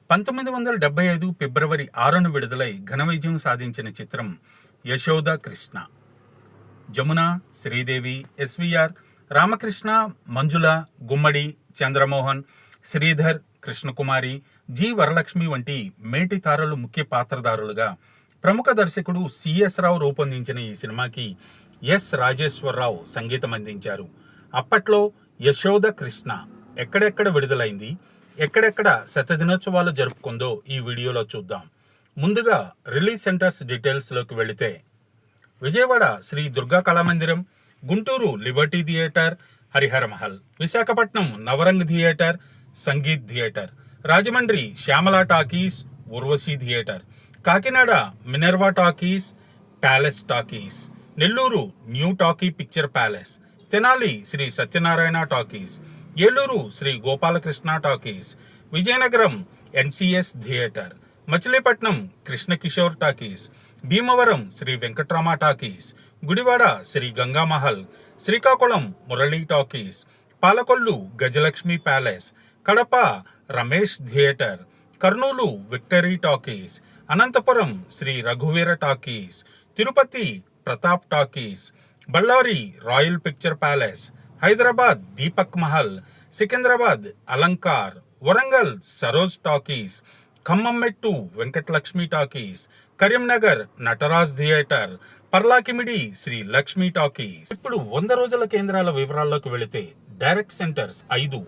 1975 ఫిబ్రవరి 6న విడుదలై ఘన విజయం సాధించిన చిత్రం యశోద కృష్ణ. జమున, శ్రీదేవి, ఎస్వీఆర్, రామకృష్ణ, మంజుల, గుమ్మడి, చంద్రమోహన్, శ్రీధర్, కృష్ణకుమారి, జి వరలక్ష్మి వంటి మేటి తారలు ముఖ్య పాత్రధారులుగా ప్రముఖ దర్శకుడు సిఎస్ రావు రూపొందించిన ఈ సినిమాకి ఎస్ రాజేశ్వరరావు సంగీతం అందించారు. అప్పట్లో యశోద కృష్ణ ఎక్కడెక్కడ విడుదలైంది, ఎక్కడెక్కడ శతదినోత్సవాలు జరుపుకుందో ఈ వీడియోలో చూద్దాం. ముందుగా రిలీజ్ సెంటర్స్ డీటెయిల్స్లోకి వెళితే Vijayawada Sri Durga Kalamandiram, Guntur liberty theatre, Harihara Mahal, Visakhapatnam Navrang theatre, Sangeet theatre, Rajahmundry Shyamala talkies, Urvashi theatre, Kakinada Minerva talkies, palace talkies, Nellore new talkie picture palace, Tenali Sri Satyanarayana talkies, Eluru Sri Gopalakrishna talkies, Vizianagaram NCS theatre, Machilipatnam Krishnakishore talkies, Bhimavaram Sri Venkatrama talkies, Gudivada Sri Gangamahal, Srikakulam Murali talkies, Palakollu Gajalakshmi palace, Kadapa Ramesh theatre, Kurnool victory talkies, Anantapur Sri రఘువీర talkies, Tirupati Pratap talkies, Bellary royal picture palace, Hyderabad Deepak Mahal, Secunderabad Alankar, Warangal Saroj talkies, Khammam Mettu Venkatalakshmi talkies, Karimnagar Nataraj theatre, Parlakhemundi Sri Lakshmi talkies. ఇప్పుడు 100 రోజుల కేంద్రాల వివరాల్లోకి వెళితే direct centres 5,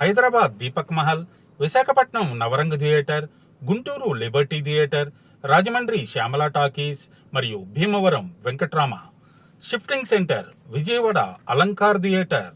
Hyderabad Deepak Mahal, Visakhapatnam Navrang theatre, Guntur liberty theatre, Rajahmundry Shyamala talkies మరియు Bhimavaram Venkatrama. Shifting centre Vijayawada Alankar theatre,